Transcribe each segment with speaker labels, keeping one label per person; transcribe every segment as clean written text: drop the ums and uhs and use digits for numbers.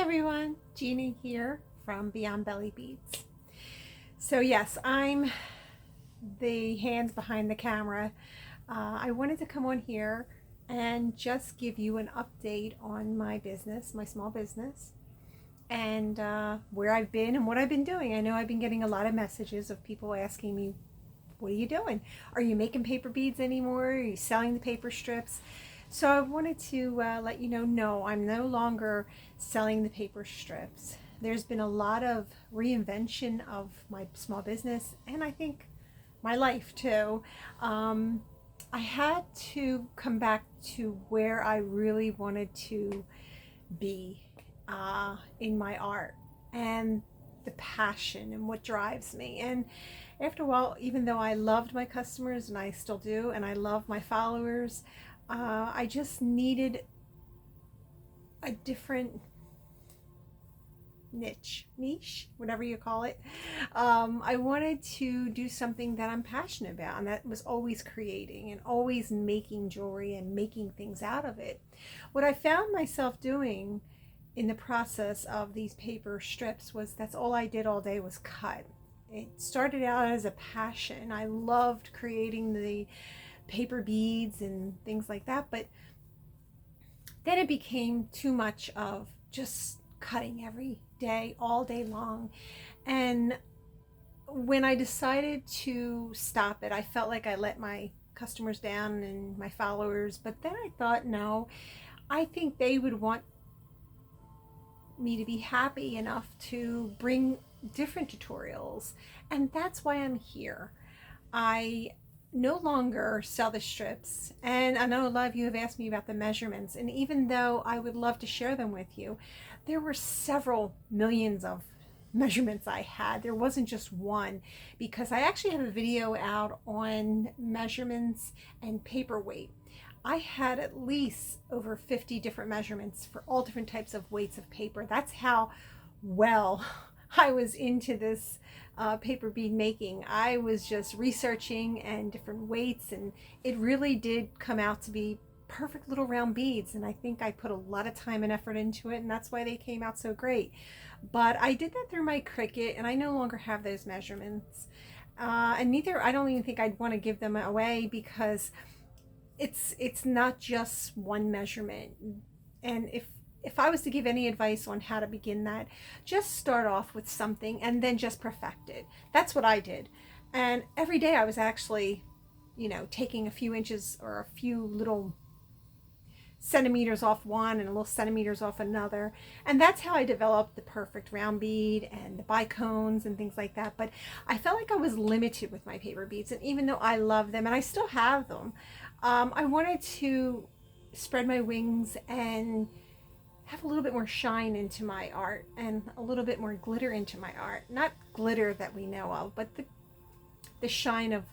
Speaker 1: everyone, Gina here from Beyond Belly Beads. So yes, I'm the hands behind the camera. I wanted to come on here and just give you an update on my business, my small business, and where I've been and what I've been doing. I know I've been getting a lot of messages of people asking me, what are you doing? Are you making paper beads anymore? Are you selling the paper strips? So I wanted to let you know, no, I'm no longer selling the paper strips. There's been a lot of reinvention of my small business, and I think my life too. I had to come back to where I really wanted to be in my art and the passion and what drives me. And after a while, even though I loved my customers, and I still do, and I love my followers, I just needed a different niche, whatever you call it. I wanted to do something that I'm passionate about, and that was always creating and always making jewelry and making things out of it. What I found myself doing in the process of these paper strips was that's all I did all day was cut. It started out as a passion. I loved creating the paper beads and things like that, but then it became too much of just cutting every day, all day long. And when I decided to stop it, I felt like I let my customers down and my followers. But then I thought, no, I think they would want me to be happy enough to bring different tutorials, and that's why I'm here. I no longer sell the strips, and I know a lot of you have asked me about the measurements, and even though I would love to share them with you, there were several millions of measurements I had. There wasn't just one, because I actually have a video out on measurements and paper weight. I had at least over 50 different measurements for all different types of weights of paper. That's how well I was into this paper bead making. I was just researching and different weights, and it really did come out to be perfect little round beads, and I think I put a lot of time and effort into it, and that's why they came out so great. But I did that through my Cricut, and I no longer have those measurements, and neither, I don't even think I'd want to give them away, because it's not just one measurement. And if I was to give any advice on how to begin that, just start off with something and then just perfect it. That's what I did. And every day I was actually, taking a few inches or a few little centimeters off one and a little centimeters off another. And that's how I developed the perfect round bead and the bicones and things like that. But I felt like I was limited with my paper beads. And even though I love them and I still have them, I wanted to spread my wings and have a little bit more shine into my art and a little bit more glitter into my art. Not glitter that we know of, but the shine of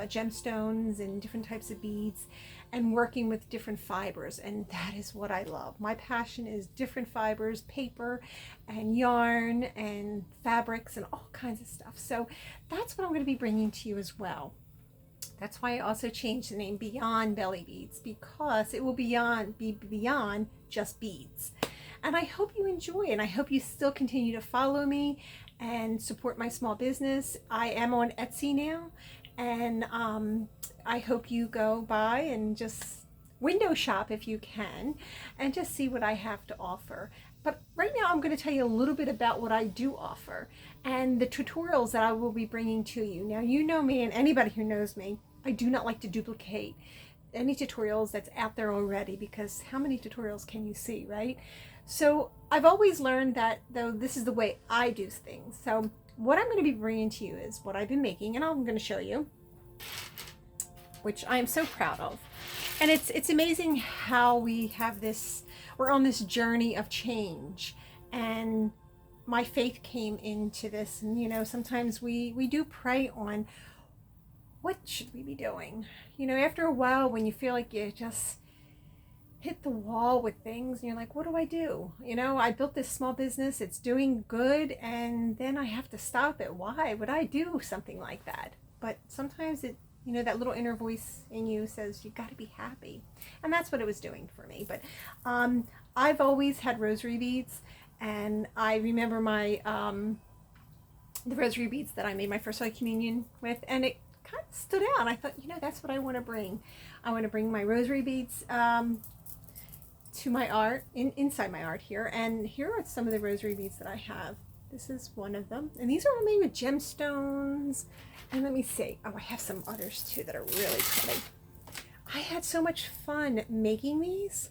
Speaker 1: gemstones and different types of beads, and working with different fibers. And that is what I love. My passion is different fibers, paper and yarn and fabrics and all kinds of stuff. So that's what I'm going to be bringing to you as well. That's why I also changed the name Beyond Belly Beads, because it will be beyond just beads. And I hope you enjoy, and I hope you still continue to follow me and support my small business. I am on Etsy now, and I hope you go by and just window shop if you can, and just see what I have to offer. But right now I'm going to tell you a little bit about what I do offer and the tutorials that I will be bringing to you. Now, you know me, and anybody who knows me, I do not like to duplicate any tutorials that's out there already, because how many tutorials can you see, right? So I've always learned that, though, this is the way I do things. So what I'm going to be bringing to you is what I've been making, and I'm going to show you, which I am so proud of. And it's amazing how we have this, we're on this journey of change, and my faith came into this. And sometimes we do pray on what should we be doing. After a while, when you feel like you just hit the wall with things and you're like, what do I do? I built this small business, it's doing good, and then I have to stop it. Why would I do something like that? But sometimes it, that little inner voice in you says you got to be happy, and that's what it was doing for me. But I've always had rosary beads, And I remember my the rosary beads that I made my first Holy Communion with, and it kind of stood out. I thought, that's what I want to bring. I want to bring my rosary beads to my art, inside my art here. And here are some of the rosary beads that I have. This is one of them. And these are all made with gemstones. And let me see. Oh, I have some others too that are really pretty. I had so much fun making these.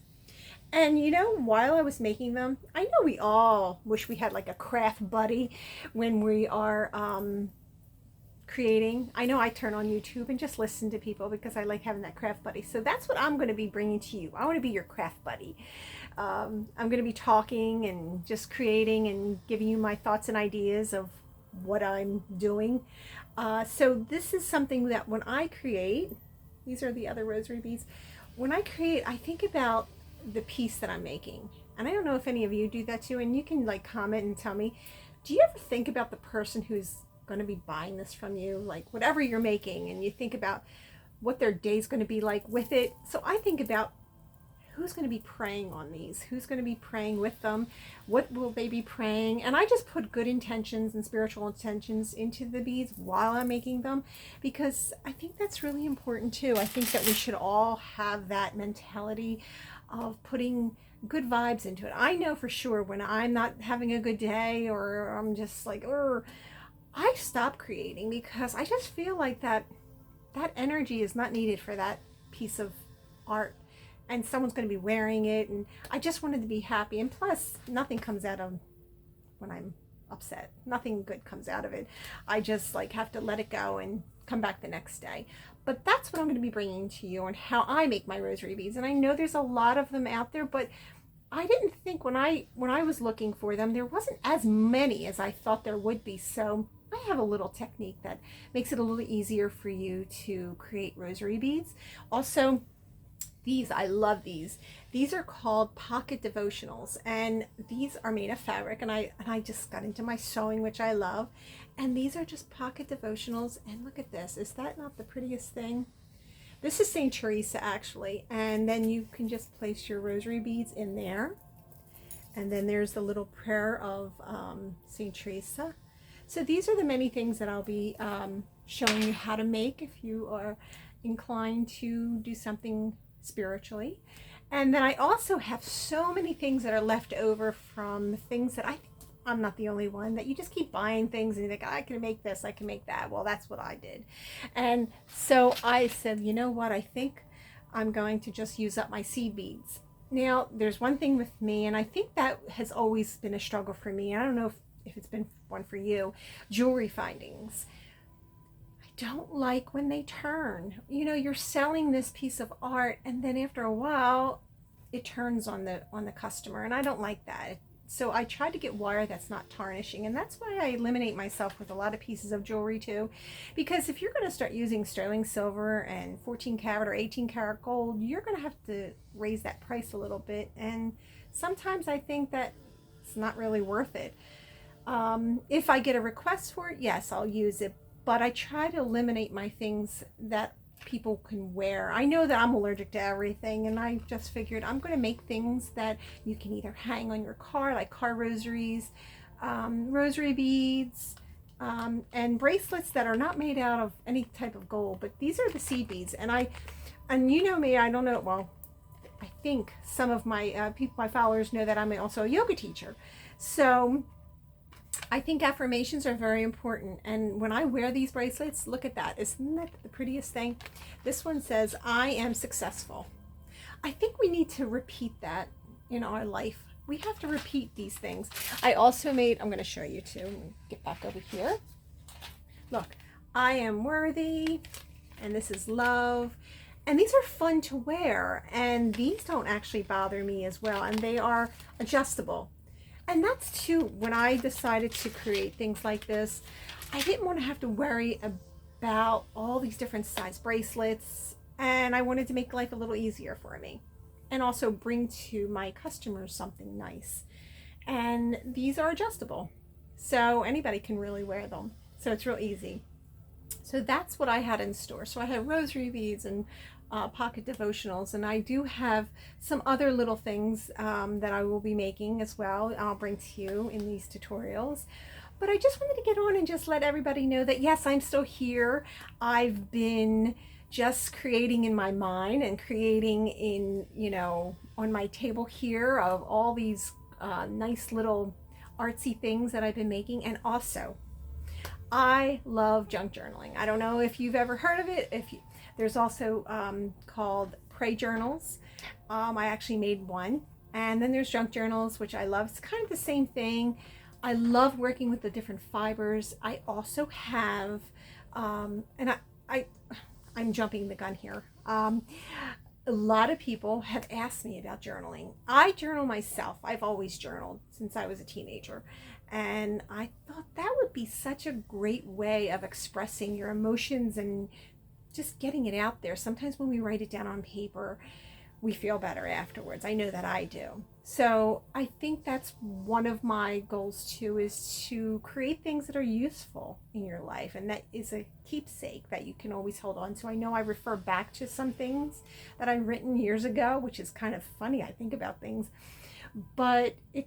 Speaker 1: And while I was making them, I know we all wish we had like a craft buddy when we are creating. I know I turn on YouTube and just listen to people because I like having that craft buddy. So that's what I'm going to be bringing to you. I want to be your craft buddy. I'm going to be talking and just creating and giving you my thoughts and ideas of what I'm doing. So this is something that when I create, these are the other rosary beads. When I create, I think about the piece that I'm making. And I don't know if any of you do that too. And you can like comment and tell me, do you ever think about the person who's going to be buying this from you, like whatever you're making, and you think about what their day's going to be like with it? So I think about who's going to be praying on these, who's going to be praying with them, what will they be praying, and I just put good intentions and spiritual intentions into the beads while I'm making them, because I think that's really important too. I think that we should all have that mentality of putting good vibes into it. I know for sure when I'm not having a good day or I'm just like, I stop creating, because I just feel like that energy is not needed for that piece of art, and someone's going to be wearing it, and I just wanted to be happy. And plus, nothing comes out of when I'm upset. Nothing good comes out of it. I just like have to let it go and come back the next day. But that's what I'm going to be bringing to you on how I make my rosary beads. And I know there's a lot of them out there, but I didn't think when I was looking for them, there wasn't as many as I thought there would be. So I have a little technique that makes it a little easier for you to create rosary beads. Also, these, I love these. These are called pocket devotionals, and these are made of fabric, and I just got into my sewing, which I love. And these are just pocket devotionals, and look at this. Is that not the prettiest thing? This is St. Teresa, actually, and then you can just place your rosary beads in there. And then there's the little prayer of St. Teresa. So these are the many things that I'll be showing you how to make if you are inclined to do something spiritually. And then I also have so many things that are left over from things that I think I'm not the only one, that you just keep buying things and you think, I can make this, I can make that. Well, that's what I did. And so I said, you know what, I think I'm going to just use up my seed beads. Now, there's one thing with me, and I think that has always been a struggle for me. I don't know if it's been one for you. Jewelry findings. I don't like when they turn. You're selling this piece of art, and then after a while, it turns on the customer, and I don't like that. So I tried to get wire that's not tarnishing, and that's why I eliminate myself with a lot of pieces of jewelry too, because if you're going to start using sterling silver and 14 karat or 18 karat gold, you're going to have to raise that price a little bit, and sometimes I think that it's not really worth it. If I get a request for it, yes, I'll use it, but I try to eliminate my things that people can wear. I know that I'm allergic to everything, and I just figured I'm going to make things that you can either hang on your car, like car rosaries, rosary beads, and bracelets that are not made out of any type of gold, but these are the seed beads. And you know me, I don't know, well, I think some of my my followers know that I'm also a yoga teacher. So I think affirmations are very important. And when I wear these bracelets, look at that. Isn't that the prettiest thing? This one says, I am successful. I think we need to repeat that in our life. We have to repeat these things. I also made, I'm going to show you too. Get back over here. Look, I am worthy, and this is love. And these are fun to wear, and these don't actually bother me as well, and they are adjustable. And that's too, when I decided to create things like this, I didn't want to have to worry about all these different size bracelets, and I wanted to make life a little easier for me, and also bring to my customers something nice. And these are adjustable, so anybody can really wear them, so it's real easy. So that's what I had in store. So I had rosary beads and pocket devotionals, and I do have some other little things that I will be making as well. I'll bring to you in these tutorials. But I just wanted to get on and just let everybody know that yes, I'm still here. I've been just creating in my mind and creating in, you know, on my table here of all these nice little artsy things that I've been making. And also, I love junk journaling. I don't know if you've ever heard of it. There's also called pray journals. I actually made one. And then there's junk journals, which I love. It's kind of the same thing. I love working with the different fibers. I also have, and I'm jumping the gun here. A lot of people have asked me about journaling. I journal myself. I've always journaled since I was a teenager. And I thought that would be such a great way of expressing your emotions and just getting it out there. Sometimes when we write it down on paper, we feel better afterwards. I know that I do. So I think that's one of my goals too, is to create things that are useful in your life, and that is a keepsake that you can always hold on to. I know I refer back to some things that I've written years ago, which is kind of funny. I think about things, but it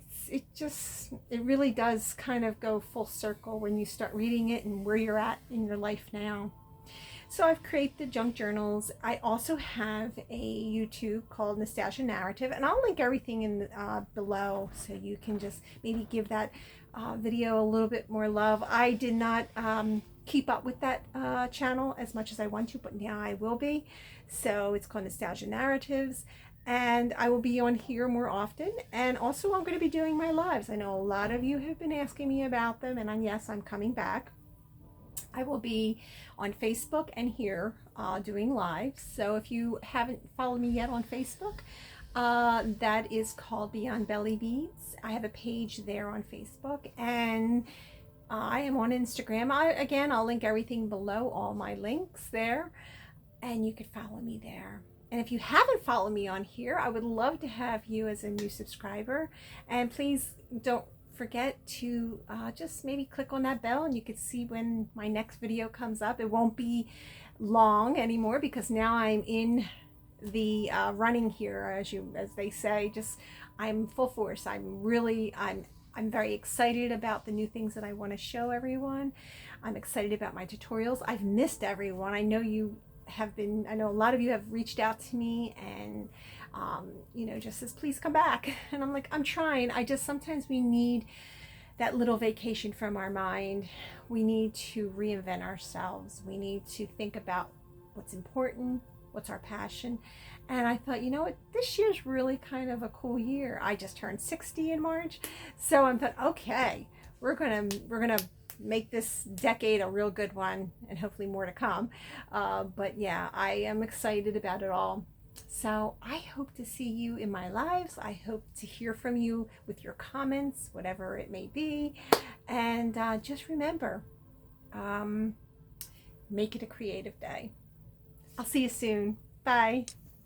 Speaker 1: really does kind of go full circle when you start reading it and where you're at in your life now. So I've created junk journals. I also have a YouTube called Nostalgia Narrative, and I'll link everything in below so you can just maybe give that video a little bit more love. I did not keep up with that channel as much as I want to, but now I will be. So it's called Nostalgia Narratives, and I will be on here more often. And also I'm going to be doing my lives. I know a lot of you have been asking me about them, and yes, I'm coming back. I will be on Facebook and here doing lives. So if you haven't followed me yet on Facebook, that is called Beyond Belly Beads. I have a page there on Facebook, and I am on Instagram. Again, I'll link everything below, all my links there, and you could follow me there. And if you haven't followed me on here, I would love to have you as a new subscriber. And please don't forget to just maybe click on that bell, and you can see when my next video comes up. It won't be long anymore because now I'm in the running here, as they say. I'm full force. I'm very excited about the new things that I want to show everyone. I'm excited about my tutorials. I've missed everyone. I know you have been. I know a lot of you have reached out to me and you know, just says, please come back. And I'm like, I'm trying. Sometimes we need that little vacation from our mind. We need to reinvent ourselves. We need to think about what's important, what's our passion. And I thought, you know what, this year's really kind of a cool year. I just turned 60 in March. So I thought, okay, we're gonna make this decade a real good one, and hopefully more to come. But yeah, I am excited about it all. So I hope to see you in my lives. I hope to hear from you with your comments, whatever it may be. And just remember, make it a creative day. I'll see you soon. Bye.